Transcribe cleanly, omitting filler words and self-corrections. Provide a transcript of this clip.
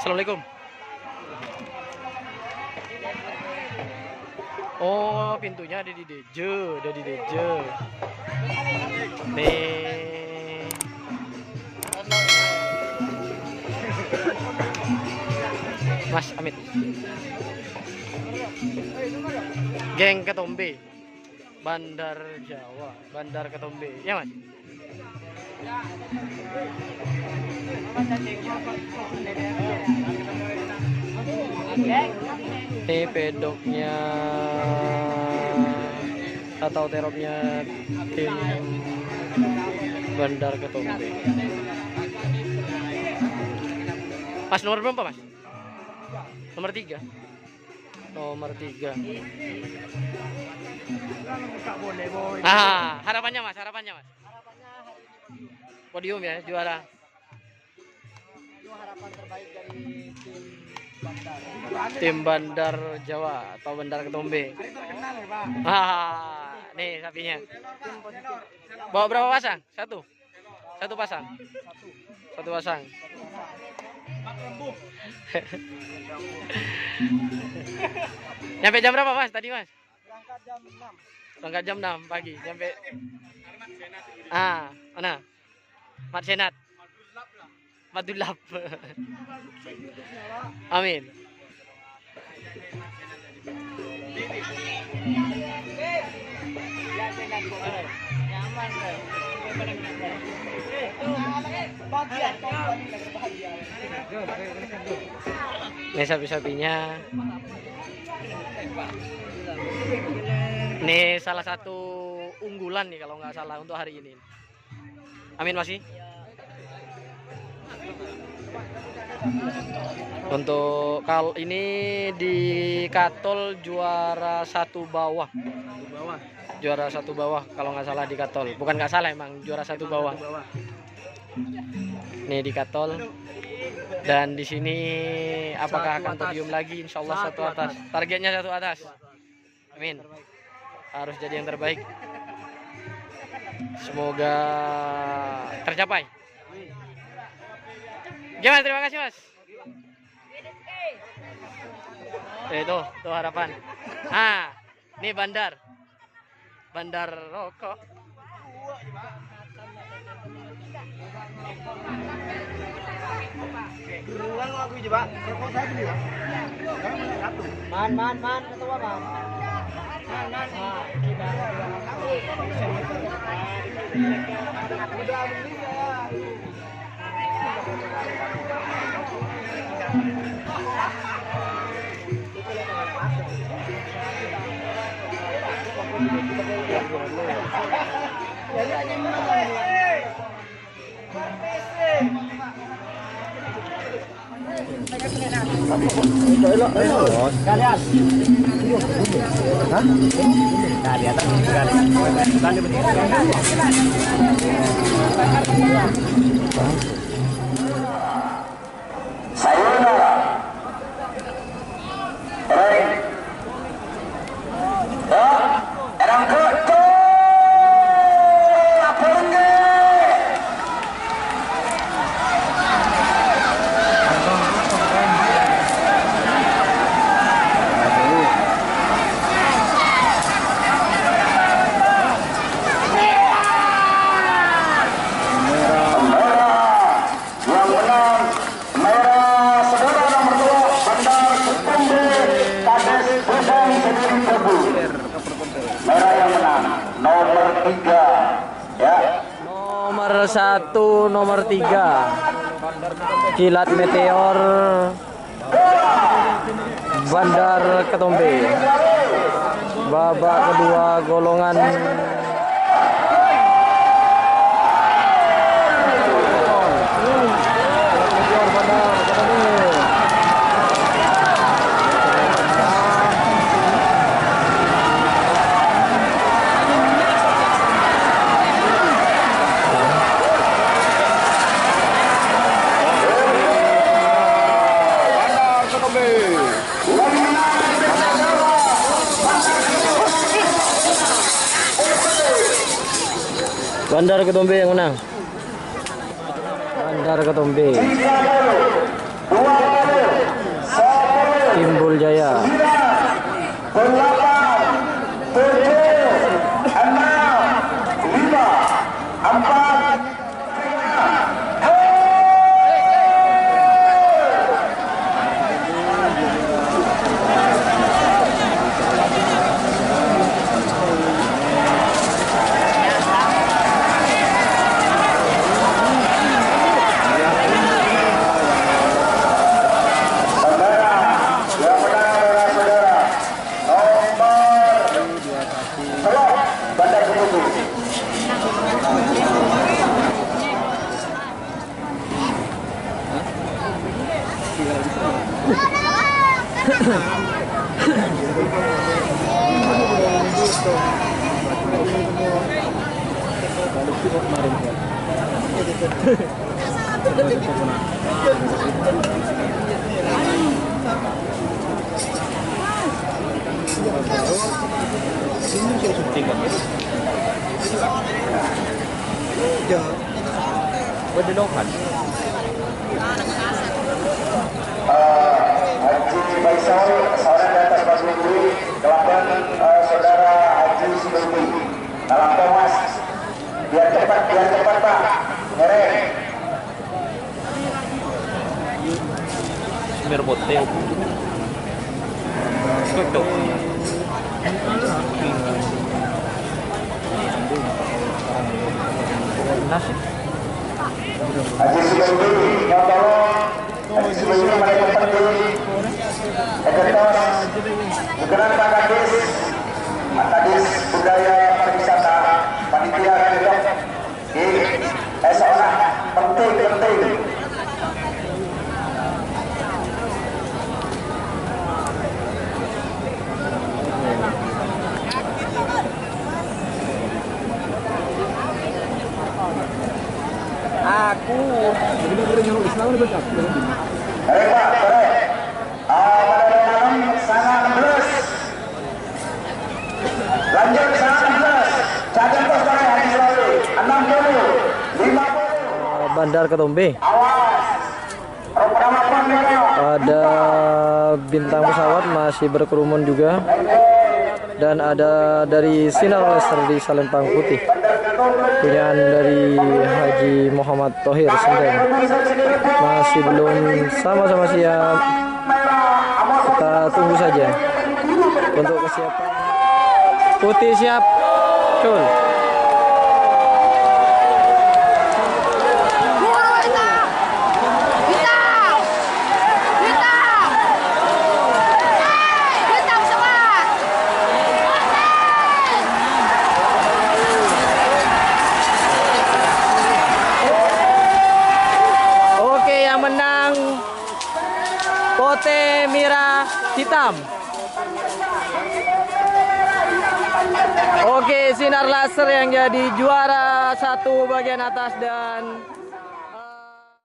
Assalamualaikum. Oh, pintunya ada di Deje, Nih. Mas Amit. Geng Ketombe. Bandar Jawa, Bandar Ketombe. Ya, Mas? Ini pedoknya atau teropnya tim Bandar Ketombe. Mas nomor berapa, Mas? Nomor 3. Nomor 3. Ah, harapannya Mas. Podium ya, juara. Itu harapan terbaik dari Tim Bandar Jawa atau Bandar Ketombe. Ah, nih sapinya. Bawa berapa pasang? Satu pasang. Satu pasang. Nyampe jam berapa, Mas? Tadi, Mas? Berangkat jam 6 pagi. Nyampe. Mana? Mat Senat. Madulap. Amin. Ini sapi-sapinya. Ini salah satu unggulan nih kalau nggak salah untuk hari ini. Amin masih. Untuk kal ini di Katol juara 1 bawah. Juara 1 bawah kalau nggak salah di Katol. Bukan nggak salah, emang juara 1 bawah. Nih di Katol. Dan di sini apakah akan podium lagi? Insya Allah 1 atas. Targetnya 1 atas. Amin. Harus jadi yang terbaik. Semoga tercapai. Gimana? Terima kasih, Mas. Tuh harapan. Ini bandar rokok. Ulang aku coba. Rokok saya beli, Pak. Man, ketua, Man. Man. Kita udah beli ya. Nomor 1, nomor 3 Kilat Meteor Bandar Ketombe. Babak kedua golongan Bandar Ketombe yang menang. Bandar Ketombe. Timbul Jaya. 8, 7, 6, 5, 4, Haji Faisal, seorang di atas Mas Lutfi, kelabang saudara Haji Sibelbi. Dalam Thomas, biar cepat Pak, ngereng. Mer botel. Tutup. Nasi. Haji Sibelbi, ya tolong. Haji Sibelbi mereka penting. Eketos, Bukenan Pak Kadis Budaya Pariwisata, Panitia Kedok, seolah penting. Aku. Baik Pak, baik. Pada malam sangat plus. Lanjut sangat plus. Cacat terus pakai Haji Selawi. 60, 50. Bandar Ketombe. Awas. Pertama Ada bintang pesawat masih berkerumun juga. Dan ada dari Sinar Laser di Salempang Putih. Punyaan dari Haji Muhammad Thohir Sendeng. Masih belum sama-sama siap. Kita tunggu saja untuk kesiapan. Putih siap. Cul. Pote Mira Hitam. Oke, Sinar Laser yang jadi juara 1 bagian atas dan